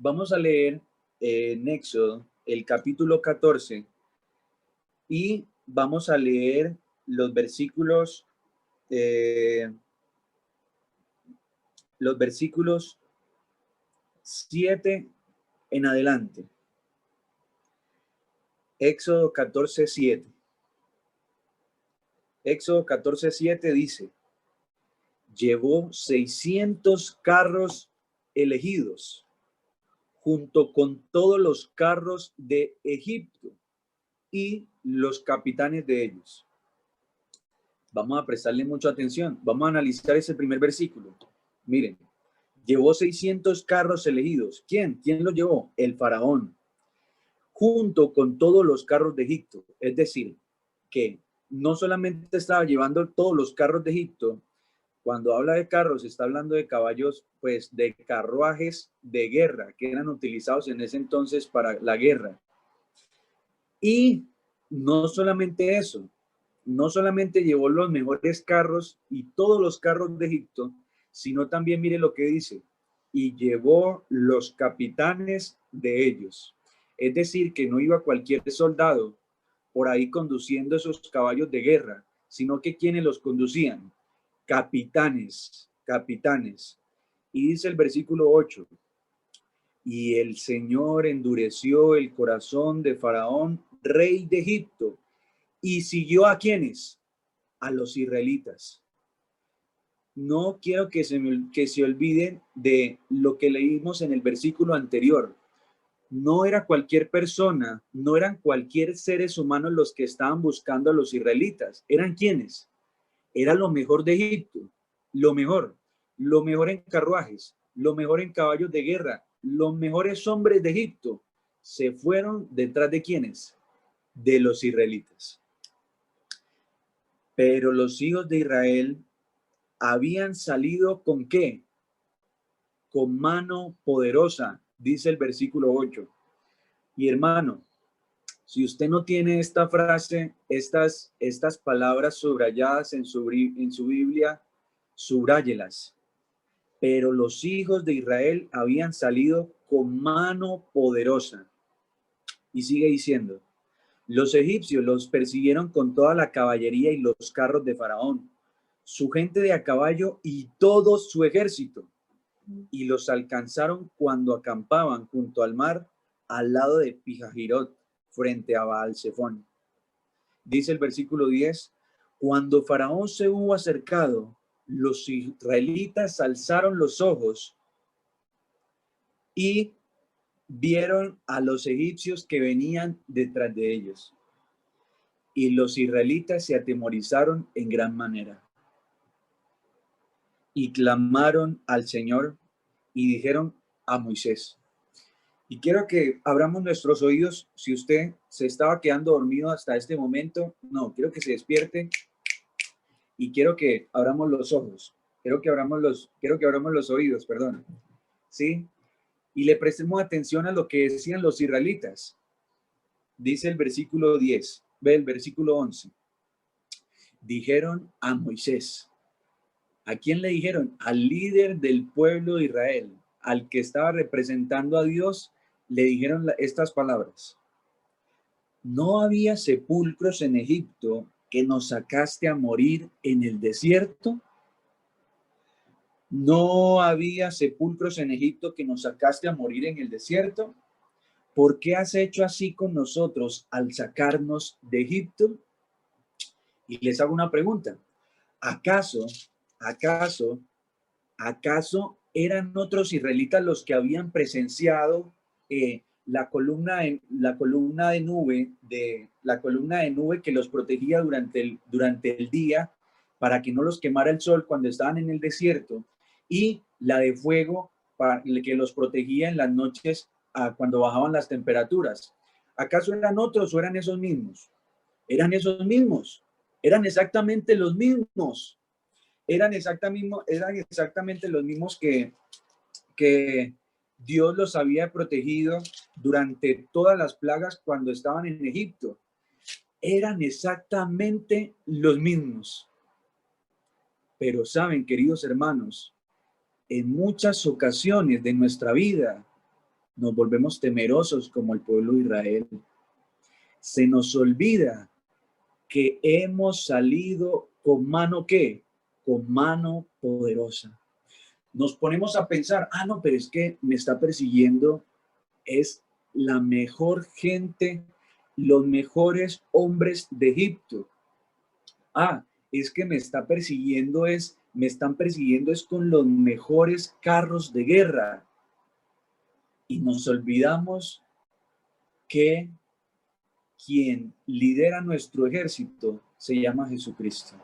Vamos a leer en Éxodo el capítulo 14 y vamos a leer los versículos, eh, 7 en adelante. Éxodo 14:7. Éxodo 14:7 dice: llevó 600 carros elegidos, junto con todos los carros de Egipto y los capitanes de ellos. Vamos a prestarle mucha atención. Vamos a analizar ese primer versículo. Miren, llevó 600 carros elegidos. ¿Quién? ¿Quién los llevó? El faraón, junto con todos los carros de Egipto. Es decir, que no solamente estaba llevando todos los carros de Egipto. Cuando habla de carros, está hablando de caballos, pues de carruajes de guerra que eran utilizados en ese entonces para la guerra. Y no solamente eso, no solamente llevó los mejores carros y todos los carros de Egipto, sino también mire lo que dice: y llevó los capitanes de ellos. Es decir, que no iba cualquier soldado por ahí conduciendo esos caballos de guerra, sino que quienes los conducían, capitanes. Y dice el versículo 8: y el Señor endureció el corazón de Faraón, rey de Egipto, y siguió ¿a quiénes? A los israelitas. No quiero que se olviden de lo que leímos en el versículo anterior. No era cualquier persona, no eran cualquier seres humanos los que estaban buscando a los israelitas. ¿Eran quiénes? Era lo mejor de Egipto, lo mejor en carruajes, lo mejor en caballos de guerra, los mejores hombres de Egipto se fueron detrás de ¿quiénes? De los israelitas. Pero los hijos de Israel habían salido ¿con qué? Con mano poderosa, dice el versículo 8. Y hermano, si usted no tiene esta frase, estas palabras subrayadas en su Biblia, subráyelas. Pero los hijos de Israel habían salido con mano poderosa. Y sigue diciendo: los egipcios los persiguieron con toda la caballería y los carros de Faraón, su gente de a caballo y todo su ejército, y los alcanzaron cuando acampaban junto al mar, al lado de Pijahirot, frente a Baal-Zephón. Dice el versículo 10: cuando Faraón se hubo acercado, los israelitas alzaron los ojos y vieron a los egipcios que venían detrás de ellos. Y los israelitas se atemorizaron en gran manera. Y clamaron al Señor y dijeron a Moisés. Y quiero que abramos nuestros oídos. Si usted se estaba quedando dormido hasta este momento, no, quiero que se despierte y quiero que abramos los ojos. Quiero que abramos los oídos, perdón. ¿Sí? Y le prestemos atención a lo que decían los israelitas. Dice el versículo 10, ve el versículo 11. Dijeron a Moisés. ¿A quién le dijeron? Al líder del pueblo de Israel, al que estaba representando a Dios, le dijeron estas palabras: ¿no había sepulcros en Egipto que nos sacaste a morir en el desierto? ¿No había sepulcros en Egipto que nos sacaste a morir en el desierto? ¿Por qué has hecho así con nosotros al sacarnos de Egipto? Y les hago una pregunta. ¿Acaso eran otros israelitas los que habían presenciado la columna de nube que los protegía durante el día para que no los quemara el sol cuando estaban en el desierto, y la de fuego que los protegía en las noches cuando bajaban las temperaturas? ¿Acaso eran otros o eran esos mismos? Eran esos mismos, eran exactamente los mismos. Eran exactamente los mismos que Dios los había protegido durante todas las plagas cuando estaban en Egipto. Eran exactamente los mismos. Pero saben, queridos hermanos, en muchas ocasiones de nuestra vida Nos volvemos temerosos como el pueblo de Israel. Se nos olvida que hemos salido con mano, ¿qué? Con mano poderosa. Nos ponemos a pensar, no, pero es que me está persiguiendo, es la mejor gente, los mejores hombres de Egipto. Es que me están persiguiendo es con los mejores carros de guerra. Y nos olvidamos que quien lidera nuestro ejército se llama Jesucristo.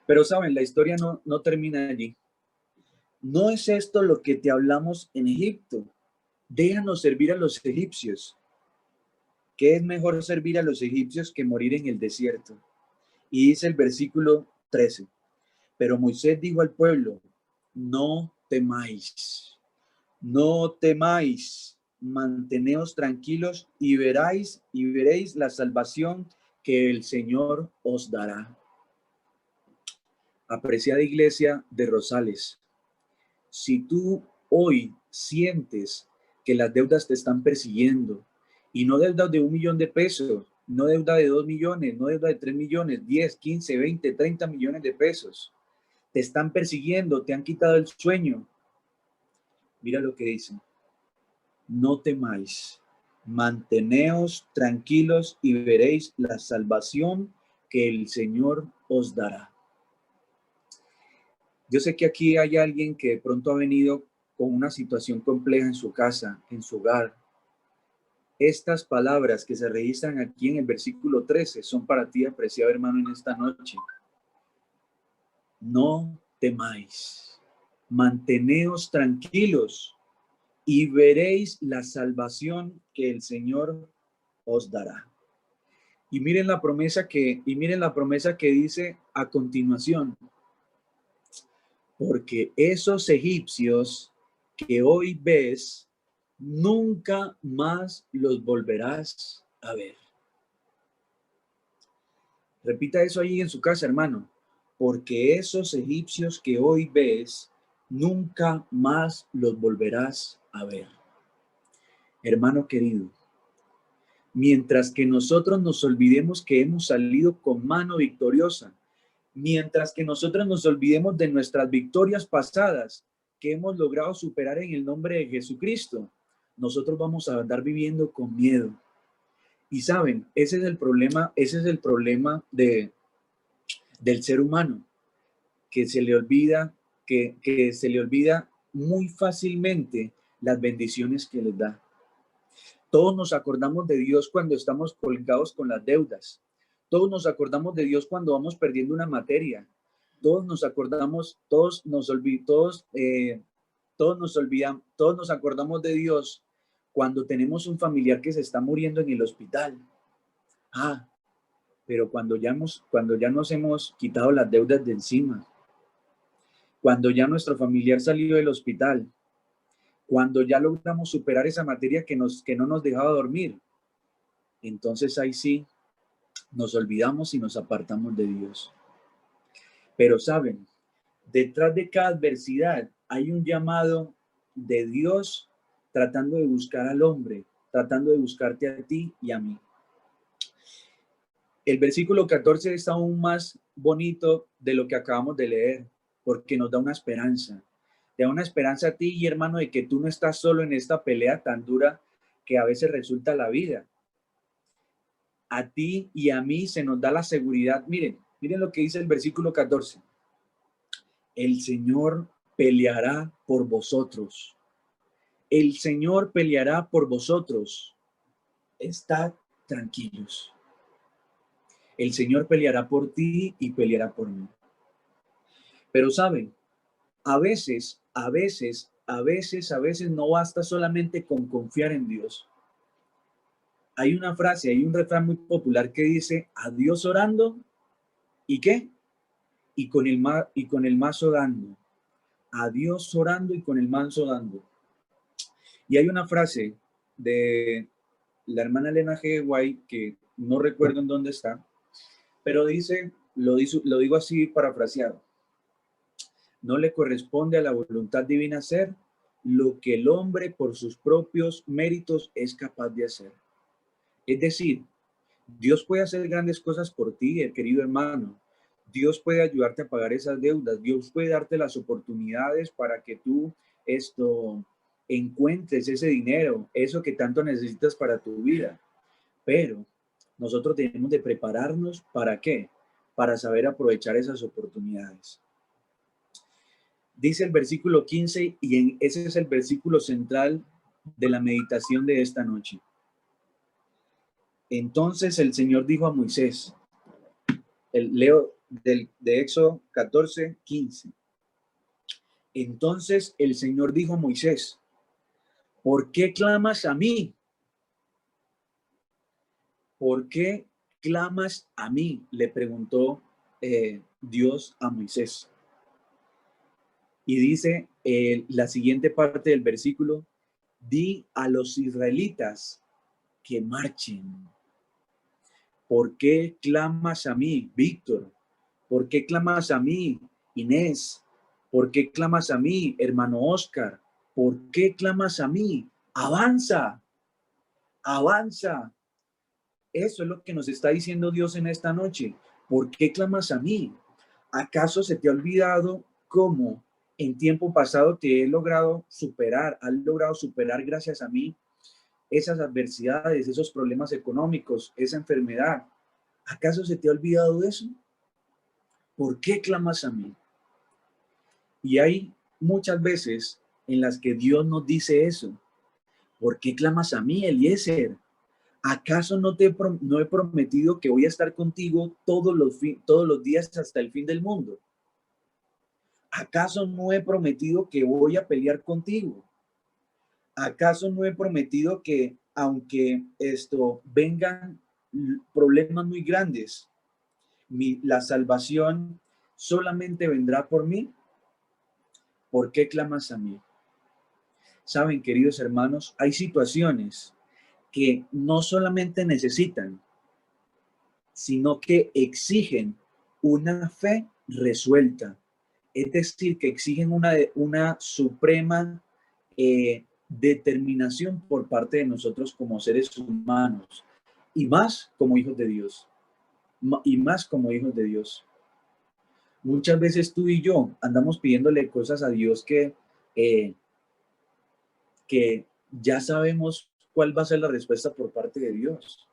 Pero saben, la historia no termina allí. ¿No es esto lo que te hablamos en Egipto? Déjanos servir a los egipcios. ¿Qué es mejor servir a los egipcios que morir en el desierto? Y dice el versículo 13. Pero Moisés dijo al pueblo, no temáis, no temáis, manteneos tranquilos y veréis la salvación que el Señor os dará. Apreciada iglesia de Rosales, si tú hoy sientes que las deudas te están persiguiendo, y no deudas de 1 millón de pesos, no deuda de 2 millones, no deuda de 3 millones, 10, 15, 20, 30 millones de pesos, te están persiguiendo, te han quitado el sueño. Mira lo que dice. No temáis, manteneos tranquilos y veréis la salvación que el Señor os dará. Yo sé que aquí hay alguien que de pronto ha venido con una situación compleja en su casa, en su hogar. Estas palabras que se registran aquí en el versículo 13 son para ti, apreciado hermano, en esta noche. No temáis, manteneos tranquilos y veréis la salvación que el Señor os dará. Y miren la promesa que dice a continuación. Porque esos egipcios que hoy ves, nunca más los volverás a ver. Repita eso ahí en su casa, hermano. Porque esos egipcios que hoy ves, nunca más los volverás a ver. Hermano querido, mientras que nosotros nos olvidemos que hemos salido con mano victoriosa, mientras que nosotros nos olvidemos de nuestras victorias pasadas que hemos logrado superar en el nombre de Jesucristo, nosotros vamos a andar viviendo con miedo. Y saben, ese es el problema del ser humano, que se le olvida, que se le olvida muy fácilmente las bendiciones que les da. Todos nos acordamos de Dios cuando estamos colgados con las deudas. Todos nos acordamos de Dios cuando vamos perdiendo una materia. Todos nos acordamos, todos nos acordamos de Dios cuando tenemos un familiar que se está muriendo en el hospital. Pero cuando ya nos hemos quitado las deudas de encima, cuando ya nuestro familiar salió del hospital, cuando ya logramos superar esa materia que no nos dejaba dormir, entonces ahí sí nos olvidamos y nos apartamos de Dios. Pero saben, detrás de cada adversidad hay un llamado de Dios tratando de buscar al hombre, tratando de buscarte a ti y a mí. El versículo 14 es aún más bonito de lo que acabamos de leer, porque nos da una esperanza. Te da una esperanza a ti y hermano de que tú no estás solo en esta pelea tan dura que a veces resulta la vida. A ti y a mí se nos da la seguridad. Miren lo que dice el versículo 14. El Señor peleará por vosotros. El Señor peleará por vosotros. Estad tranquilos. El Señor peleará por ti y peleará por mí. Pero saben, a veces no basta solamente con confiar en Dios. Hay una frase, hay un refrán muy popular que dice, a Dios orando, ¿y qué? Y con el mazo dando. A Dios orando y con el mazo dando. Y hay una frase de la hermana Elena G. White, que no recuerdo en dónde está, pero lo digo así parafraseado. No le corresponde a la voluntad divina hacer lo que el hombre por sus propios méritos es capaz de hacer. Es decir, Dios puede hacer grandes cosas por ti, querido hermano. Dios puede ayudarte a pagar esas deudas. Dios puede darte las oportunidades para que tú encuentres ese dinero, eso que tanto necesitas para tu vida. Pero nosotros tenemos de prepararnos ¿para qué? Para saber aprovechar esas oportunidades. Dice el versículo 15 y ese es el versículo central de la meditación de esta noche. Entonces el Señor dijo a Moisés, leo de Éxodo 14, 15. Entonces el Señor dijo a Moisés, ¿por qué clamas a mí? ¿Por qué clamas a mí? Le preguntó Dios a Moisés. Y dice la siguiente parte del versículo, di a los israelitas que marchen. ¿Por qué clamas a mí, Víctor? ¿Por qué clamas a mí, Inés? ¿Por qué clamas a mí, hermano Oscar? ¿Por qué clamas a mí? Avanza, avanza. Eso es lo que nos está diciendo Dios en esta noche. ¿Por qué clamas a mí? ¿Acaso se te ha olvidado cómo en tiempo pasado te he logrado superar, has logrado superar gracias a mí esas adversidades, esos problemas económicos, esa enfermedad? ¿Acaso se te ha olvidado de eso? ¿Por qué clamas a mí? Y hay muchas veces en las que Dios nos dice eso. ¿Por qué clamas a mí, Eliezer? ¿Acaso no he prometido que voy a estar contigo todos los días hasta el fin del mundo? ¿Acaso no he prometido que voy a pelear contigo? ¿Acaso no he prometido que aunque vengan problemas muy grandes, la salvación solamente vendrá por mí? ¿Por qué clamas a mí? Saben, queridos hermanos, hay situaciones que no solamente necesitan, sino que exigen una fe resuelta. Es decir, que exigen una suprema determinación por parte de nosotros como seres humanos y más como hijos de Dios. Y más como hijos de Dios. Muchas veces tú y yo andamos pidiéndole cosas a Dios que ya sabemos cuál va a ser la respuesta por parte de Dios.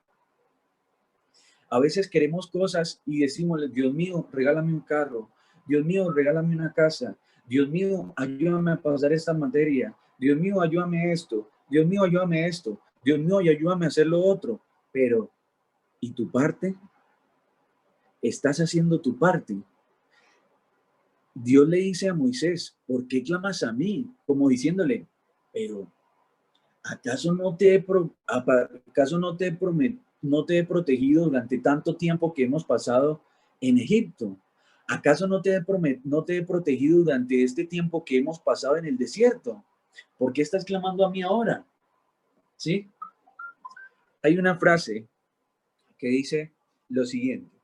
A veces queremos cosas y decimos, Dios mío, regálame un carro. Dios mío, regálame una casa. Dios mío, ayúdame a pasar esta materia. Dios mío, ayúdame esto. Dios mío, ayúdame esto. Dios mío, y ayúdame a hacer lo otro. Pero, ¿y tu parte? ¿Estás haciendo tu parte? Dios le dice a Moisés, ¿por qué clamas a mí? Como diciéndole, pero ¿acaso no te he protegido durante tanto tiempo que hemos pasado en Egipto? ¿Acaso no te he protegido durante este tiempo que hemos pasado en el desierto? ¿Por qué estás clamando a mí ahora? ¿Sí? Hay una frase que dice lo siguiente.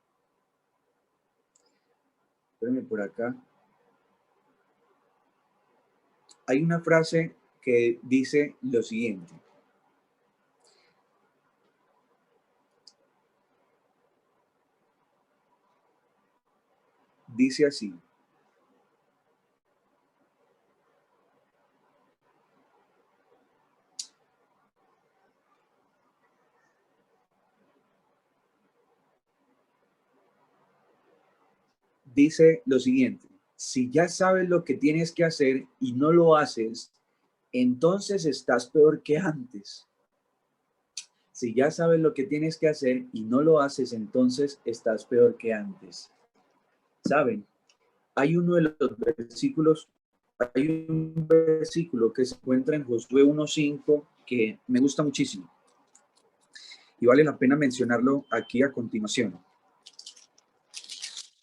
Espérenme por acá. Hay una frase que dice lo siguiente. Dice así. Dice lo siguiente. Si ya sabes lo que tienes que hacer y no lo haces, entonces estás peor que antes. Si ya sabes lo que tienes que hacer y no lo haces, entonces estás peor que antes. ¿Saben? Hay un versículo que se encuentra en Josué 1:5 que me gusta muchísimo y vale la pena mencionarlo aquí a continuación.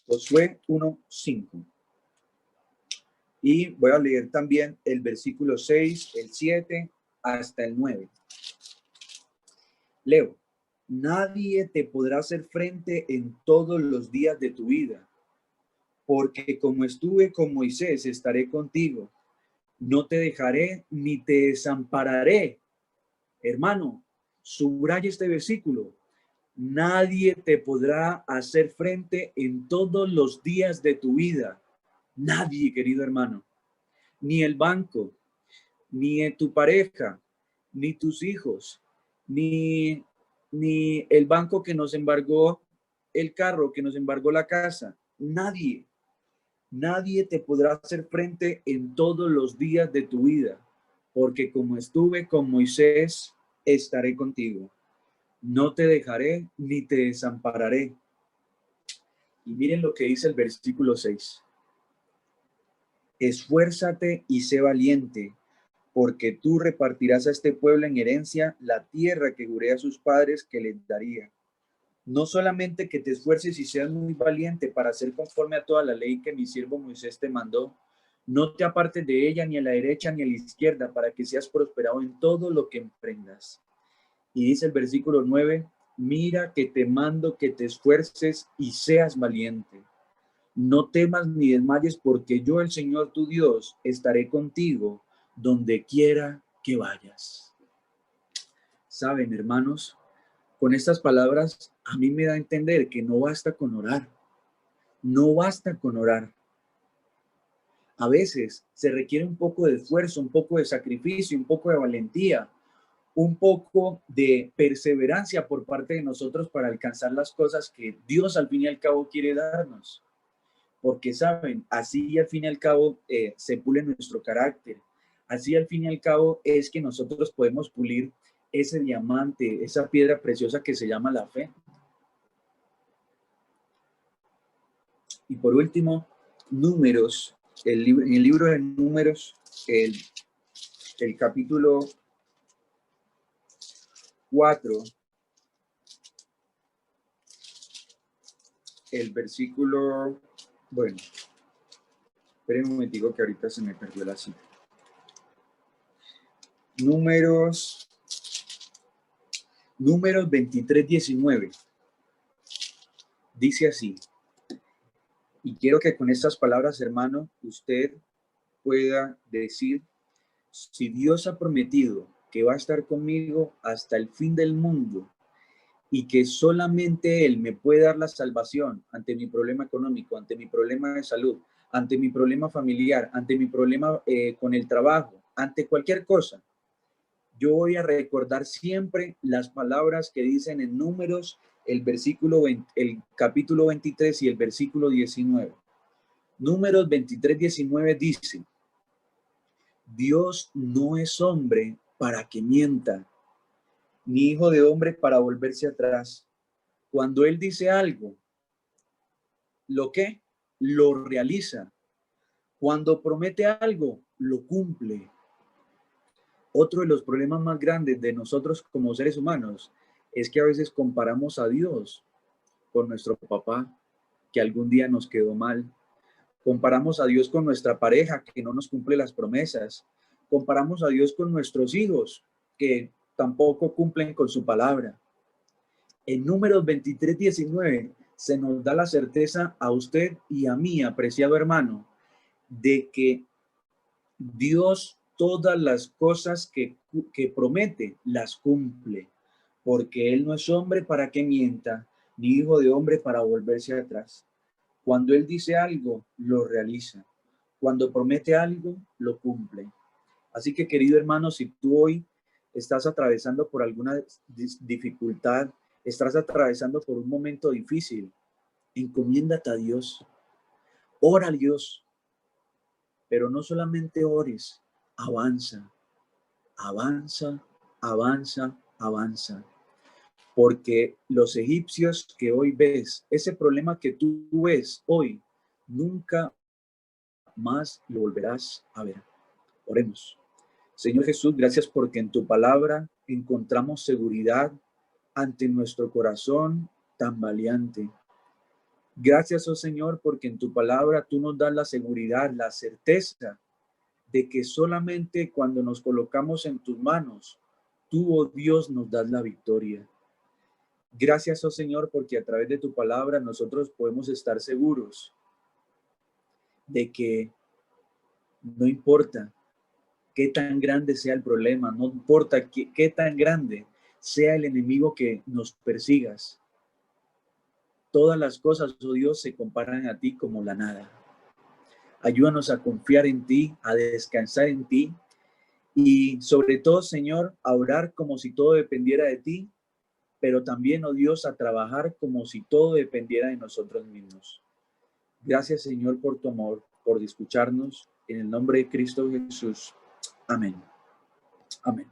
Josué 1:5. Y voy a leer también el versículo 6, el 7 hasta el 9. Leo, nadie te podrá hacer frente en todos los días de tu vida, porque como estuve con Moisés, estaré contigo. No te dejaré ni te desampararé. Hermano, subraya este versículo. Nadie te podrá hacer frente en todos los días de tu vida. Nadie, querido hermano. Ni el banco, ni tu pareja, ni tus hijos, ni el banco que nos embargó el carro, que nos embargó la casa. Nadie. Nadie te podrá hacer frente en todos los días de tu vida, porque como estuve con Moisés, estaré contigo. No te dejaré ni te desampararé. Y miren lo que dice el versículo 6. Esfuérzate y sé valiente, porque tú repartirás a este pueblo en herencia la tierra que juré a sus padres que les daría. No solamente que te esfuerces y seas muy valiente para hacer conforme a toda la ley que mi siervo Moisés te mandó, no te apartes de ella ni a la derecha ni a la izquierda, para que seas prosperado en todo lo que emprendas. Y dice el versículo 9, mira que te mando que te esfuerces y seas valiente. No temas ni desmayes, porque yo, el Señor tu Dios, estaré contigo donde quiera que vayas. Saben, hermanos, con estas palabras a mí me da a entender que no basta con orar. No basta con orar. A veces se requiere un poco de esfuerzo, un poco de sacrificio, un poco de valentía, un poco de perseverancia por parte de nosotros para alcanzar las cosas que Dios al fin y al cabo quiere darnos. Porque saben, así al fin y al cabo se pule nuestro carácter. Así al fin y al cabo es que nosotros podemos pulir ese diamante, esa piedra preciosa que se llama la fe. Y por último, Números, en el libro de Números, el capítulo 4, el versículo, bueno, esperen un momentico que ahorita se me perdió la cita. Números 23:19. Dice así, y quiero que con estas palabras, hermano, usted pueda decir, si Dios ha prometido que va a estar conmigo hasta el fin del mundo, y que solamente Él me puede dar la salvación ante mi problema económico, ante mi problema de salud, ante mi problema familiar, ante mi problema con el trabajo, ante cualquier cosa. Yo voy a recordar siempre las palabras que dicen en Números, el capítulo 23 y el versículo 19. Números 23:19 dice, Dios no es hombre para que mienta, ni hijo de hombre para volverse atrás. Cuando Él dice algo, ¿lo qué? Lo realiza. Cuando promete algo, lo cumple. Otro de los problemas más grandes de nosotros como seres humanos es que a veces comparamos a Dios con nuestro papá, que algún día nos quedó mal. Comparamos a Dios con nuestra pareja, que no nos cumple las promesas. Comparamos a Dios con nuestros hijos, que tampoco cumplen con su palabra. En Números 23:19 se nos da la certeza a usted y a mí, apreciado hermano, de que Dios todas las cosas que promete las cumple, porque Él no es hombre para que mienta, ni hijo de hombre para volverse atrás. Cuando Él dice algo, lo realiza. Cuando promete algo, lo cumple. Así que, querido hermano, si tú hoy estás atravesando por alguna dificultad, estás atravesando por un momento difícil, encomiéndate a Dios, ora a Dios, pero no solamente ores, avanza, avanza, avanza, avanza. Porque los egipcios que hoy ves, ese problema que tú ves hoy, nunca más lo volverás a ver. Oremos. Señor Jesús, gracias porque en tu palabra encontramos seguridad ante nuestro corazón tan valiente. Gracias, oh Señor, porque en tu palabra tú nos das la seguridad, la certeza de que solamente cuando nos colocamos en tus manos, tú, oh Dios, nos das la victoria. Gracias, oh Señor, porque a través de tu palabra nosotros podemos estar seguros de que no importa qué tan grande sea el problema, no importa qué tan grande sea el enemigo que nos persigas. Todas las cosas, oh Dios, se comparan a ti como la nada. Ayúdanos a confiar en ti, a descansar en ti y sobre todo, Señor, a orar como si todo dependiera de ti, pero también, oh Dios, a trabajar como si todo dependiera de nosotros mismos. Gracias, Señor, por tu amor, por escucharnos. En el nombre de Cristo Jesús. Amén. Amén.